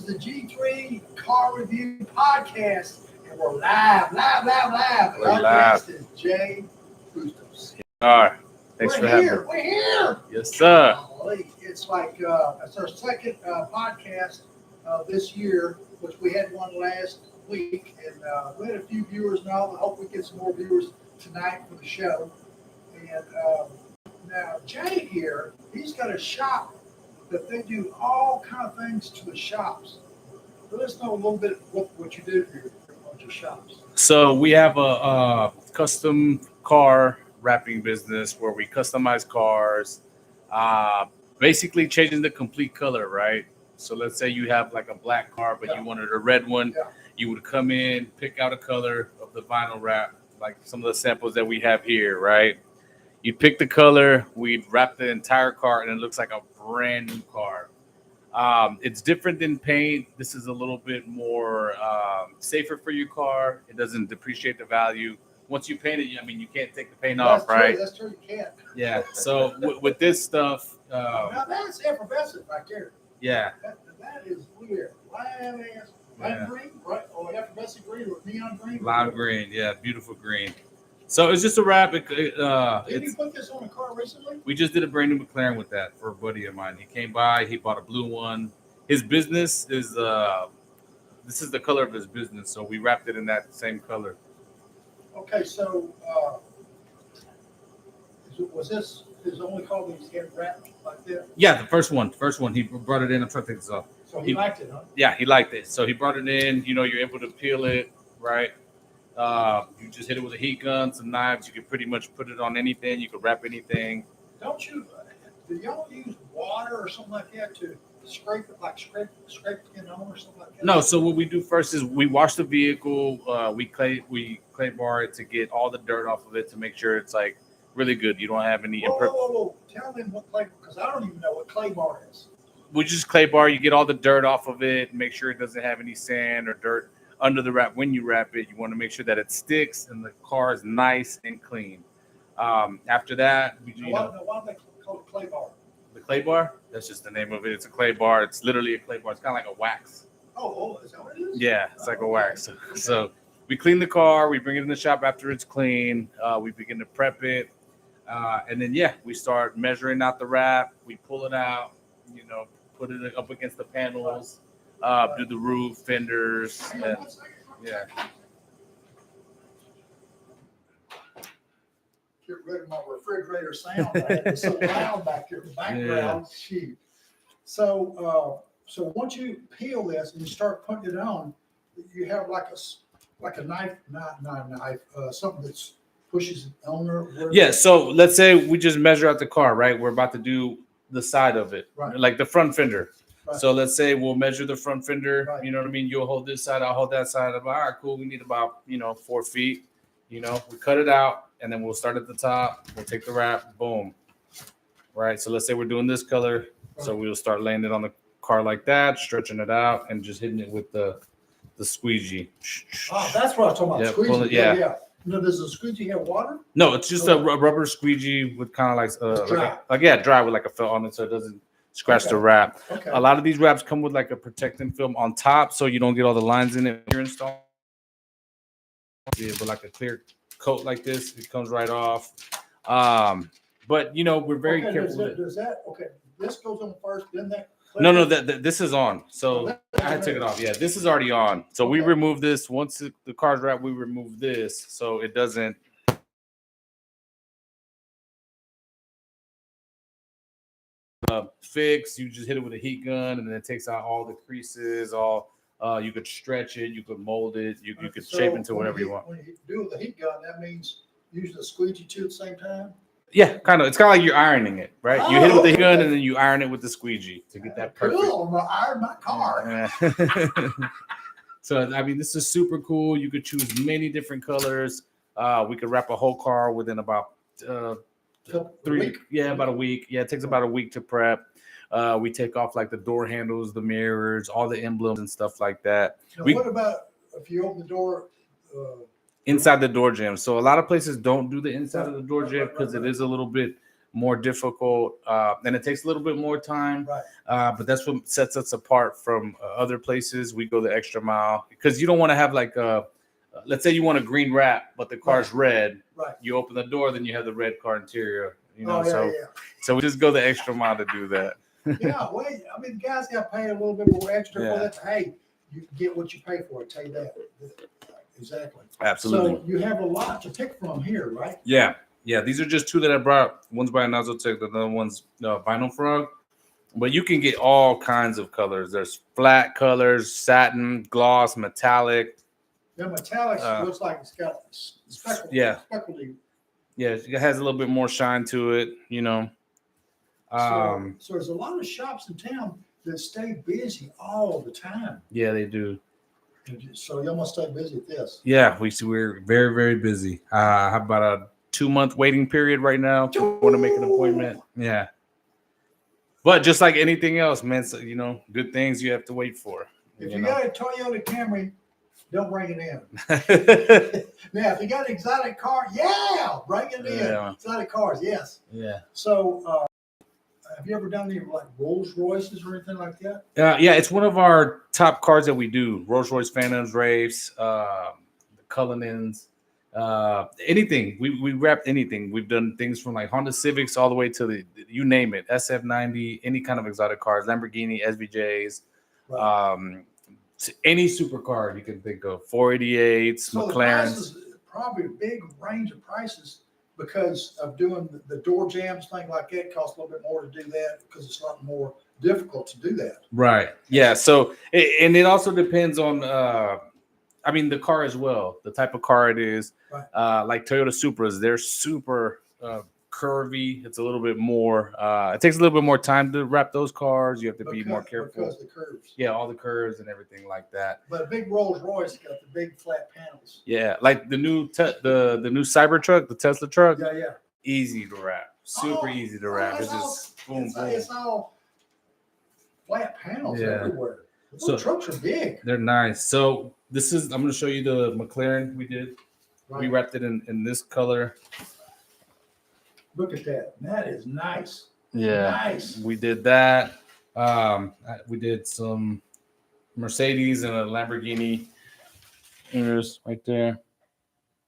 the G3 Car Review Podcast, and we're live. Our guest is Jay Bustos. All right. Thanks for having me. We're here. Yes, sir. It's like it's our second podcast this year, which we had one last week, and we had a few viewers now. I hope we get some more viewers tonight for the show. And now Jay here, he's got a shop that they do all kind of things to the shops. Let us know a little bit what you do for your shops. So we have a custom car wrapping business where we customize cars, basically changing the complete color, right? So let's say you have like a black car, but you wanted a red one. Yeah. You would come in, pick out a color of the vinyl wrap, like some of the samples that we have here, right? You'd pick the color, we'd wrap the entire car, and it looks like a brand new car. It's different than paint. This is a little bit more safer for your car. It doesn't depreciate the value. Once you paint it, I mean, you can't take the paint off, right? That's true, you can't. Yeah, so with this stuff... now that's effervescent right there. Yeah. That is weird. Lime green, right? Or effervescent green or neon green? Lime green, yeah, beautiful green. So it's just a wrap. Did you put this on a car recently? We just did a brand new McLaren with that for a buddy of mine. He came by, he bought a blue one. His business is this is the color of his business, so we wrapped it in that same color. Okay, so was this his only car that he's had wrapped like that? Yeah, the first one. He brought it in. I'm trying to take this off. So he liked it, huh? Yeah, he liked it. So he brought it in. You know, you're able to peel it, right? You just hit it with a heat gun, some knives. You can pretty much put it on anything. You can wrap anything. Do y'all use water or something like that to scrape it, like scrape it on or something like that? No. So what we do first is we wash the vehicle. We clay bar it to get all the dirt off of it to make sure it's like really good. You don't have any. Whoa. Tell them what clay, because I don't even know what clay bar is. We just clay bar. You get all the dirt off of it. Make sure it doesn't have any sand or dirt under the wrap. When you wrap it, you want to make sure that it sticks and the car is nice and clean. After that, why do they call it clay bar? The clay bar? That's just the name of it. It's a clay bar. It's literally a clay bar. It's kind of like a wax. Oh, is that what it is? Yeah, it's like a wax. Okay. So we clean the car. We bring it in the shop after it's clean. We begin to prep it. And then, we start measuring out the wrap. We pull it out, put it up against the panels. Do the roof, fenders, yeah. Get rid of my refrigerator sound. It's so loud back here in the background. Yeah. So once you peel this and you start putting it on, you have like a knife, not a knife, something that's pushes it on there. Yeah. So let's say we just measure out the car, right? We're about to do the side of it, right? Like the front fender. Right. So let's say we'll measure the front fender. Right. You know what I mean? You'll hold this side, I'll hold that side. All right, cool. We need about 4 feet. We cut it out, and then we'll start at the top. We'll take the wrap, boom. Right. So let's say we're doing this color. Right. So we'll start laying it on the car like that, stretching it out, and just hitting it with the squeegee. Oh, that's what I was talking about. Yeah, squeegee. Yeah. No, does the squeegee have water? No, it's just a rubber squeegee with kind of like dry with like a felt on it, so it doesn't scratch the wrap. Okay. A lot of these wraps come with like a protecting film on top, so you don't get all the lines in it when you're installing. Yeah, but like a clear coat like this, it comes right off. But we're very careful. This goes on first, then that. No, this is on. So I took it off. Yeah, this is already on. So we remove this once the car's wrapped. We remove this so it doesn't. Fix. You just hit it with a heat gun, and then it takes out all the creases. You could stretch it, you could mold it, you could shape it into whatever you want. When you do with the heat gun, that means use the squeegee too at the same time. Yeah, kind of. It's kind of like you're ironing it, right? You hit it with the heat gun, and then you iron it with the squeegee to get that perfect. Cool. I'm gonna iron my car. So I mean, this is super cool. You could choose many different colors. We could wrap a whole car within about. About a week. Yeah, it takes about a week to prep. We take off like the door handles, the mirrors, all the emblems and stuff like that. Now, what about if you open the door? Inside the door jamb. So a lot of places don't do the inside of the door jamb because it is a little bit more difficult, and it takes a little bit more time. Right. But that's what sets us apart from other places. We go the extra mile because you don't want to have like let's say you want a green wrap, but the car's red. Right. You open the door, then you have the red car interior. You know, Oh, yeah, so yeah. so we just go the extra mile to do that. Yeah, well, I mean, guys got paid a little bit more extra Yeah. for that. Hey, you get what you pay for. I tell you that. Exactly. Absolutely. So you have a lot to pick from here, right? Yeah. Yeah. These are just two that I brought. One's by Nazotech, the other one's Vinyl Frog. But you can get all kinds of colors. There's flat colors, satin, gloss, metallic. Yeah, metallic looks like it's got speckled. Yeah. Speckledy. Yeah, it has a little bit more shine to it, you know. So there's a lot of shops in town that stay busy all the time. Yeah, they do. So you almost stay busy at this. Yeah, we're very, very busy. I have about a 2-month waiting period right now. Want to make an appointment? Yeah. But just like anything else, man, so, you know, good things you have to wait for. If you got a Toyota Camry, don't bring it in. Now, if you got an exotic car, yeah, bring it in. Yeah. Exotic cars, yes. Yeah. So, have you ever done any like Rolls Royces or anything like that? Yeah, it's one of our top cars that we do. Rolls Royce Phantoms, Wraiths, the Cullinans, anything. We wrapped anything. We've done things from like Honda Civics all the way to the you name it, SF90, any kind of exotic cars, Lamborghini, SVJs, Right. any supercar you can think of, 488s, So McLarens. the prices, probably a big range of prices because of doing the door jams, thing like that costs a little bit more to do that because it's a lot more difficult to do that. Right. Yeah. So, and it also depends on, I mean, the car as well, the type of car it is. Right. Like Toyota Supras, they're super curvy. It's a little bit more, it takes a little bit more time to wrap those cars. You have to be more careful. Because the curves. Yeah, all the curves and everything like that. But a big Rolls Royce got the big flat panels. Yeah, like the new the new Cybertruck, the Tesla truck. Yeah, yeah. Easy to wrap. Super easy to wrap. It's just boom, boom. It's all flat panels Yeah. everywhere. So- Those trucks are big. They're nice. So this is, I'm going to show you the McLaren we did. Right. We wrapped it in this color. Look at that. That is nice. Yeah. Nice. We did that. We did some Mercedes and a Lamborghini. There's right there.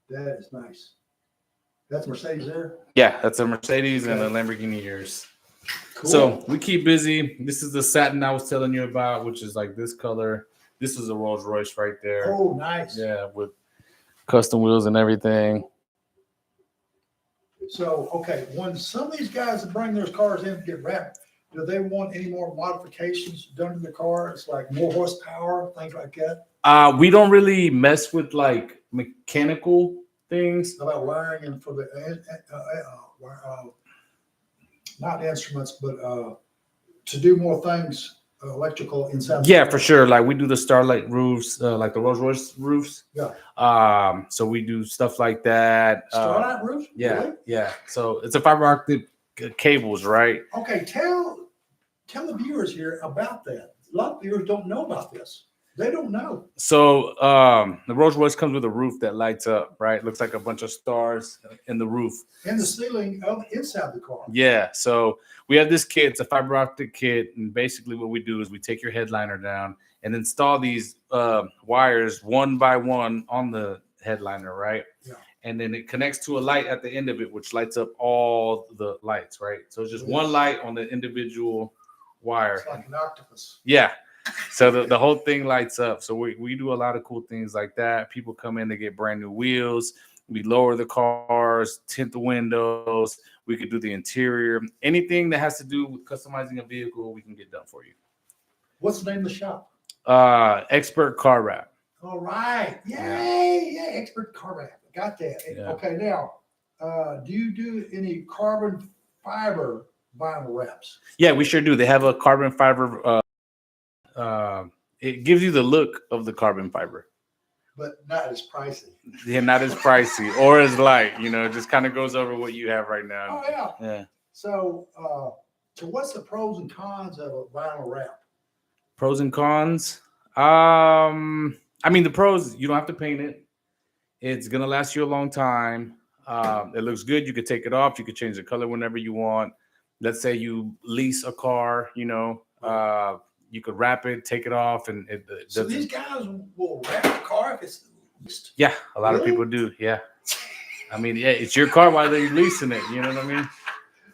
That is nice. That's Mercedes there. Yeah, that's a Mercedes and a Okay. Lamborghini yours. Cool. So we keep busy. This is the satin I was telling you about, which is like this color. This is a Rolls Royce right there. Oh, nice. Yeah, with custom wheels and everything. So, okay, when some of these guys bring their cars in to get wrapped, do they want any more modifications done to the car? It's like more horsepower, things like that. We don't really mess with like mechanical things. How about wiring and for the not instruments, but to do more things electrical inside. Yeah, for sure. Like we do the Starlight roofs, like the Rolls Royce roofs. Yeah. So we do stuff like that. Starlight roof. Yeah, Really? yeah. So it's a fiber optic cables, right? Okay, tell the viewers here about that. A lot of viewers don't know about this. They don't know. So the Rolls Royce comes with a roof that lights up, right? Looks like a bunch of stars in the roof. And the ceiling of inside the car. Yeah. So we have this kit. It's a fiber optic kit, and basically what we do is we take your headliner down and install these wires one by one on the headliner, right? Yeah. And then it connects to a light at the end of it, which lights up all the lights, right? So it's just Yes. one light on the individual wire. It's like an octopus. Yeah. So the whole thing lights up. So we do a lot of cool things like that. People come in to get brand new wheels. We lower the cars, tint the windows. We could do the interior. Anything that has to do with customizing a vehicle, we can get done for you. What's the name of the shop? Expert Car Wrap. All right. Yay. Yeah. Expert car wrap. Got that. Yeah. Okay. Now, do you do any carbon fiber vinyl wraps? Yeah, we sure do. They have a carbon fiber. It gives you the look of the carbon fiber. But not as pricey. Yeah, not as pricey or as light. You know, it just kind of goes over what you have right now. Oh, yeah. Yeah. So what's the pros and cons of a vinyl wrap? Pros and cons. I mean, the pros, you don't have to paint it. It's gonna last you a long time. It looks good. You could take it off. You could change the color whenever you want. Let's say you lease a car, you could wrap it, take it off, and it So doesn't. these guys will wrap the car if it's leased? Yeah, a lot of Really? people do. Yeah. I mean, yeah, it's your car while they're leasing it. You know what I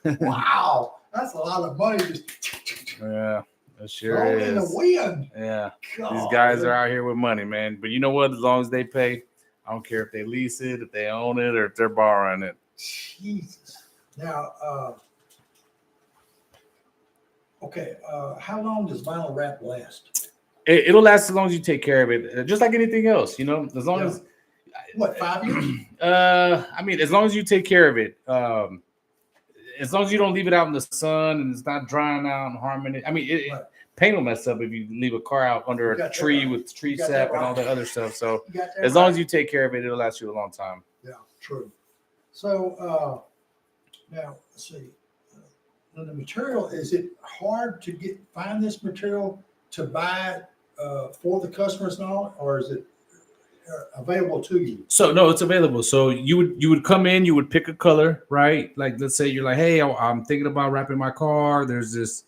mean? Wow, that's a lot of money. Just Yeah, it sure thrown in the is. wind. Yeah. God, These guys are out here with money, man. But you know what? As long as they pay, I don't care if they lease it, if they own it, or if they're borrowing it. Jesus. Now, okay, how long does vinyl wrap last? It'll last as long as you take care of it, just like anything else. As long as What, 5 years? I mean, as long as you take care of it, as long as you don't leave it out in the sun and it's not drying out and harming it. I mean, Right. paint will mess up if you leave a car out under You got a that tree right. with tree You got sap that and all right. that other stuff. So You got that as long right. as you take care of it, it'll last you a long time. Yeah, true. So now let's see. The material, is it hard to find this material to buy for the customers and all, or is it available to you? So no, it's available. So you would come in, you would pick a color, right? Like let's say you're like, hey, I'm thinking about wrapping my car. There's this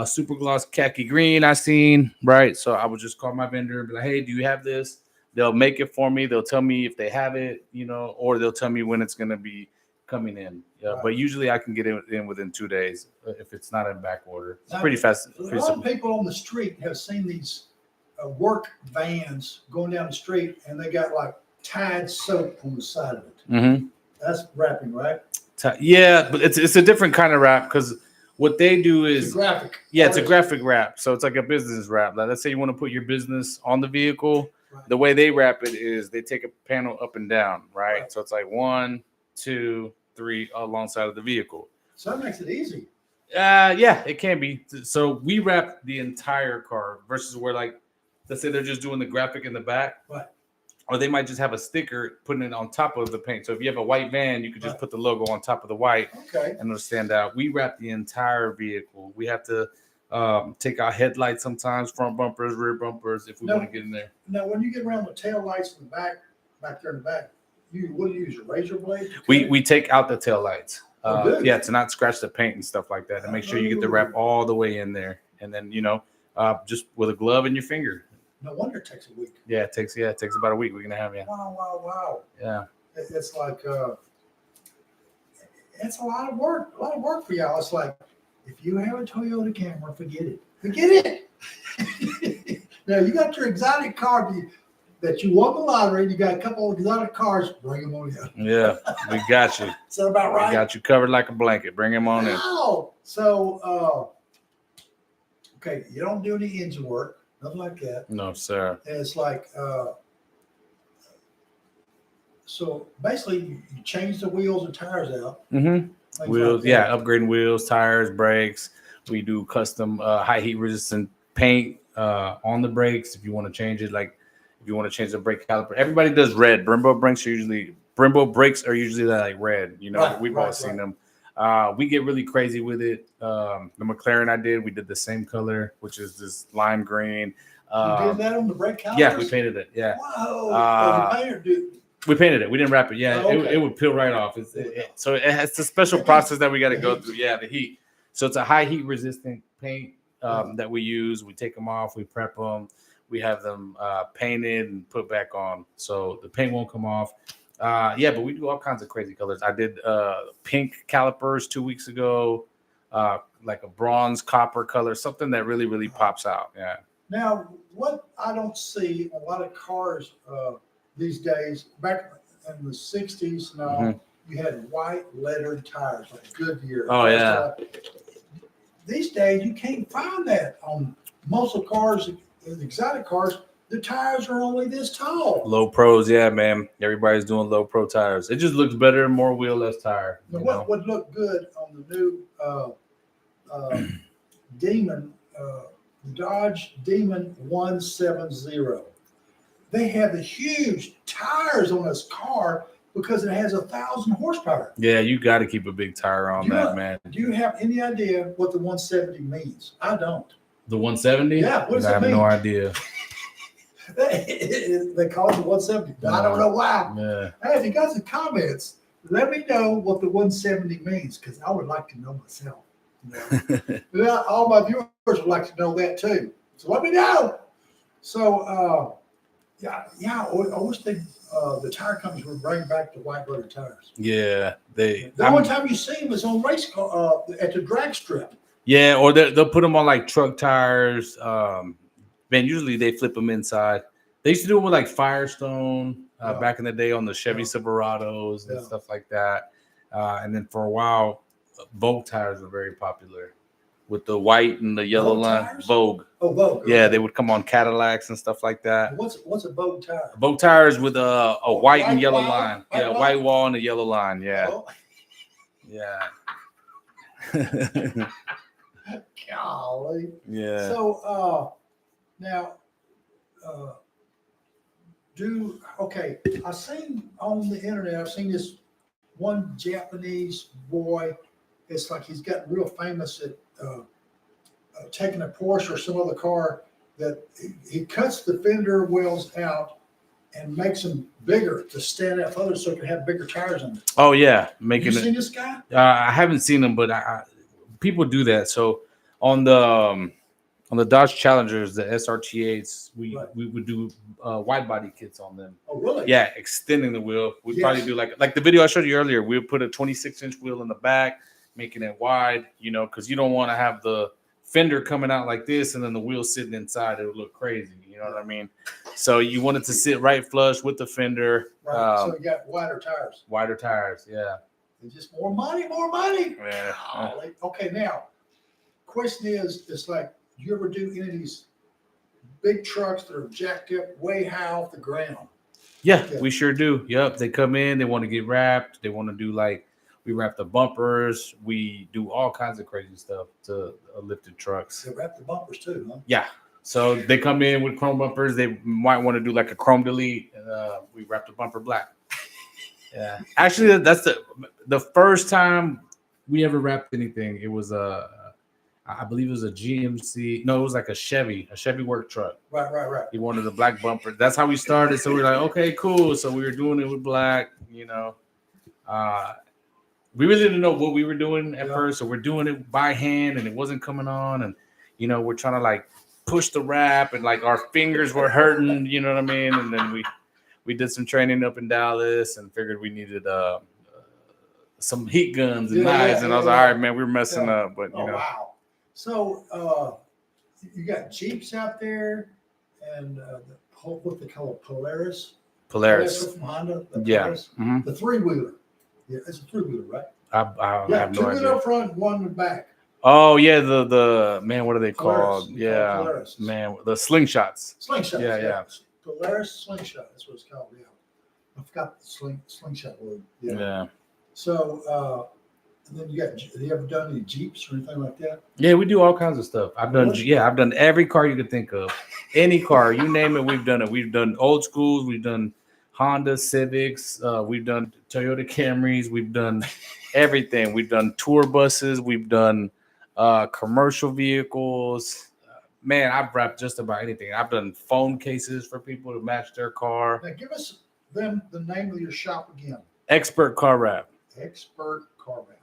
super gloss khaki green I seen, right? So I would just call my vendor and be like, hey, do you have this? They'll make it for me. They'll tell me if they have it, or they'll tell me when it's gonna be coming in. Yeah, Right. but usually I can get it in within 2 days if it's not in back order. It's Now, pretty fast. A Pretty lot of simple. people on the street have seen these work vans going down the street, and they got like Tide soap on the side of it. Mm-hmm. That's wrapping, right? Yeah, but it's a different kind of wrap because what they do It's is a graphic. yeah, it's a artist. graphic wrap. So it's like a business wrap. Like let's say you want to put your business on the vehicle. Right. The way they wrap it is they take a panel up and down, right? Right. So it's like 1, 2, 3 alongside of the vehicle. So that makes it easy. Yeah, it can be. So we wrap the entire car versus where like let's say they're just doing the graphic in the back. Right. Or they might just have a sticker putting it on top of the paint. So if you have a white van, you could just Right. put the logo on top of the white Okay. and it'll stand out. We wrap the entire vehicle. We have to take out headlights sometimes, front bumpers, rear bumpers, if we No. want to get in there. Now, when you get around the tail lights in the back there in the back, what do you use, a razor blade? to We cut it? we take out the tail lights. Oh, good. Yeah, to not scratch the paint and stuff like that, and make sure you get the wrap all the way in there. And then just with a glove in your finger. No wonder it takes a week. Yeah, it takes about a week. We're gonna have Wow. yeah. It's like it's a lot of work. A lot of work for y'all. It's like if you have a Toyota Camry, forget it. Forget it. Now you got your exotic car that you won the lottery. You got a couple of exotic cars. Bring them on in. Yeah, we got you. Is that about right? We got you covered like a blanket. Bring him on in. Wow. So okay, you don't do any engine work, nothing like that. No, sir. And it's like, so basically you change the wheels and tires out. Mm-hmm. things Wheels, like that. yeah, upgrading wheels, tires, brakes. We do custom high heat resistant paint on the brakes if you want to change it. Like if you want to change the brake caliper, everybody does red. Brembo brakes are usually like red. Right, we've all right, seen right. them. We get really crazy with it. The McLaren we did the same color, which is this lime green. You did that on the brake calipers? Yeah, we painted it. Yeah. Whoa. You painted it. We painted it. We didn't wrap it. Yeah, Oh, okay. it would peel right off. So it has a special process that we got to go through. Yeah, the heat. So it's a high heat resistant paint that we use. We take them off. We prep them. We have them painted and put back on. So the paint won't come off. Yeah, but we do all kinds of crazy colors. I did pink calipers 2 weeks ago, like a bronze copper color, something that really, really pops out. Yeah. Now, what I don't see a lot of cars these days, back in the 60s and all, you had white lettered tires, like Goodyear. Oh, yeah. These days, you can't find that on most of the cars, the exotic cars. The tires are only this tall. Low pros, yeah, man. Everybody's doing low pro tires. It just looks better, more wheel, less tire. Now, what would look good on the new Demon, Dodge Demon 170? They have the huge tires on this car because it has 1,000 horsepower. Yeah, you got to keep a big tire on that, man. Do you have any idea what the 170 means? I don't. The 170? Yeah, what does I it have mean? no idea. They call it the 170. I don't know why. Yeah. Hey, if you got some comments, Let me know what the 170 means, because I would like to know myself. Well, all my viewers would like to know that too. So let me know. So, I wish the tire companies would bring back the white rubber tires. Yeah, The only time you see them is on race car at the drag strip. Yeah, or they'll put them on like truck tires. Man, usually they flip them inside. They used to do it with like Firestone back in the day on the Chevy Silverados and stuff like that. And then for a while, Vogue tires were very popular with the white and the yellow line. Tires? Vogue. Oh, Vogue. Yeah, they would come on Cadillacs and stuff like that. What's a Vogue tire? Vogue tires with a white and yellow line. White wall and a yellow line. Yeah. Oh. Yeah. Golly. Yeah. So now I've seen on the internet, I've seen this one Japanese boy. It's like he's gotten real famous at taking a Porsche or some other car that he cuts the fender wells out and makes them bigger to stand out further so it can have bigger tires on it. Oh yeah, Have you seen this guy? I haven't seen him, but people do that. So on the Dodge Challengers, the SRT8s, we would do wide body kits on them. Oh really? Yeah, extending the wheel. We'd probably do like the video I showed you earlier. We would put a 26-inch wheel in the back, making it wide. Because you don't want to have the fender coming out like this and then the wheel sitting inside. It would look crazy. You know what I mean? So you want it to sit right flush with the fender. Right. So you got wider tires. Wider tires, yeah. It's just more money, more money. Yeah. Okay, now, question is, it's like, do you ever do any of these big trucks that are jacked up way high off the ground? Yeah, we sure do. Yep, they come in, they want to get wrapped. They want to do we wrap the bumpers. We do all kinds of crazy stuff to lifted trucks. They wrap the bumpers too, huh? Yeah. So they come in with chrome bumpers. They might want to do like a chrome delete. We wrap the bumper black. Yeah. Actually, that's the first time we ever wrapped anything. It was I believe it was a GMC. No, it was like a Chevy work truck. Right. He wanted a black bumper. That's how we started. So we were like, okay, cool. So we were doing it with black, we really didn't know what we were doing at first. So we're doing it by hand and it wasn't coming on. And, we're trying to push the wrap and our fingers were hurting, you know what I mean? And then we did some training up in Dallas and figured we needed some heat guns and knives. And I was like, all right, man, we're messing up. But, Wow. So you got Jeeps out there and what they call a Polaris. Polaris. From Honda. Polaris. Mm-hmm. The three-wheeler. Yeah, it's a three-wheeler, right? I have no idea. 2 up front, 1 in the back. Oh yeah, the man, what are they Polaris. called? Yeah, Polaris. Man, the slingshots. Slingshots. Yeah. Polaris slingshot. That's what it's called. Yeah, I forgot the slingshot word. Yeah. So, and then have you ever done any Jeeps or anything like that? Yeah, we do all kinds of stuff. I've done every car you could think of. Any car, you name it, we've done it. We've done old schools, we've done Honda Civics, we've done Toyota Camrys, we've done everything. We've done tour buses, we've done commercial vehicles. Man, I've wrapped just about anything. I've done phone cases for people to match their car. Now give us the name of your shop again. Expert Car Wrap. Expert Car Wrap.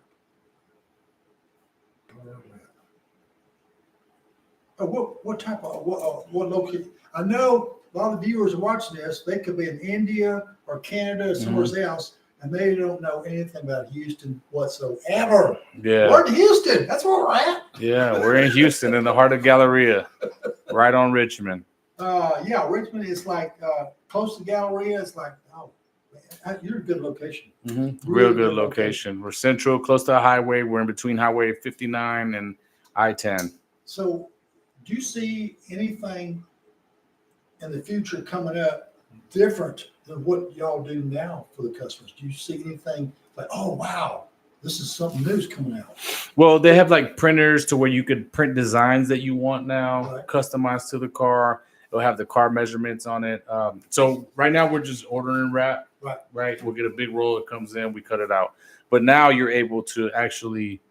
What type of what location? I know a lot of viewers are watching this. They could be in India or Canada or somewhere else, and they don't know anything about Houston whatsoever. Yeah, we're in Houston. That's where we're at. Yeah, we're in Houston, in the heart of Galleria, right on Richmond. Richmond is close to Galleria. It's you're a good location. Mm-hmm. Real good location. We're central, close to a highway. We're in between Highway 59 and I-10. So, do you see anything in the future coming up different than what y'all do now for the customers? Do you see anything oh wow, this is something new's coming out? Well, they have printers to where you could print designs that you want now, customized to the car. It'll have the car measurements on it. So right now we're just ordering wrap. Right. We'll get a big roll. It comes in, we cut it out. But now you're able to actually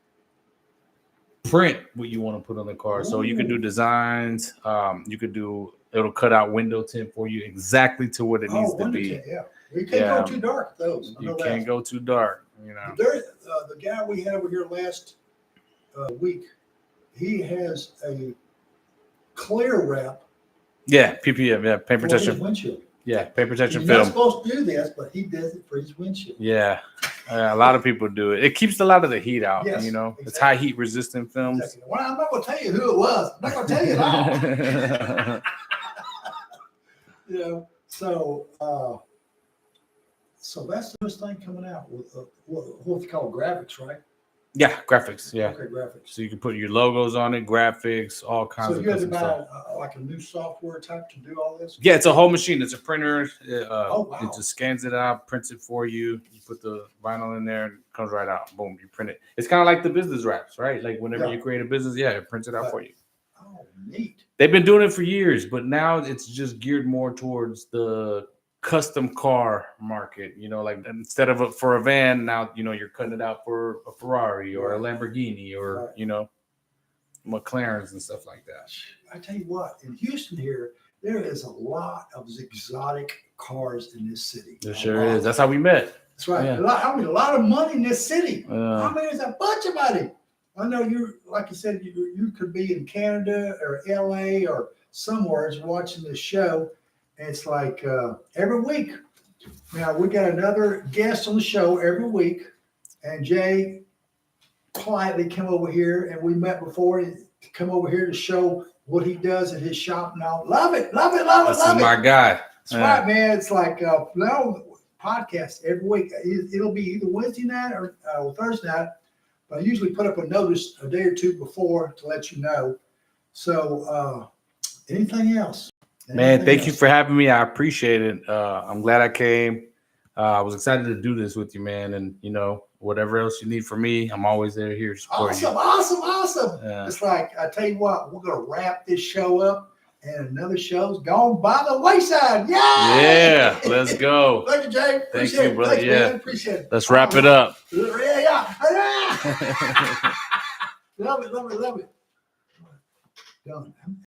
print what you want to put on the car. Ooh. So you can do designs. It'll cut out window tint for you exactly to what it needs to be. Yeah. You can't go too dark with those. You can't go too dark. You know. The guy we had over here last week, he has a clear wrap Yeah, PPM. Yeah, paint for his protection. windshield. Yeah, paint protection You're not film. supposed to do this, but he does it for his windshield. Yeah, a lot of people do it. It keeps a lot of the heat out. Yes, you know, exactly. It's high heat resistant films. Exactly. Well, I'm not going to tell you who it was. I'm not going to tell you at all. You know, so that's the newest thing coming out with what you call graphics, right? Yeah, graphics. Yeah, Okay, graphics. so you can put your logos on it, graphics, all kinds So of you had to custom buy stuff. like a new software type to do all this? Yeah, it's a whole machine. It's a printer. Oh, wow. It just scans it out, prints it for you. You put the vinyl in there, and it comes right out. Boom, you print it. It's kind of like the business wraps, right? Like whenever Yeah. you create a business, yeah, it prints it out Right. for you. Oh, neat. They've been doing it for years, but now it's just geared more towards the custom car market. You know, like instead of for a van, now you're cutting it out for a Ferrari or a Lamborghini or Right. McLarens and stuff like that. I tell you what, in Houston here, there is a lot of exotic cars in this city. There sure is. That's how we met. That's right. Yeah. A lot of money in this city. Uh, I mean, there's a bunch of money. I know you, like you said, you could be in Canada or LA or somewhere watching this show. And it's like every week. Now, we got another guest on the show every week. And Jay quietly came over here, and we met before, and come over here to show what he does at his shop now. Love it, love it, love it, That's love my it. guy. That's right, man. It's like now podcast every week. It'll be either Wednesday night or Thursday night. But I usually put up a notice a day or two before to let you know. So anything else? Man, thank you for having me. I appreciate it. I'm glad I came. I was excited to do this with you, man. And whatever else you need from me, I'm always there here to support you. Awesome. Yeah. It's like, I tell you what, we're going to wrap this show up, and another show's gone by the wayside. Yay! Yeah, let's go. Thank you, Jay. Thank you, brother. Thanks, Yeah. man. Appreciate it. Let's wrap it up. Yeah. Love it. Done.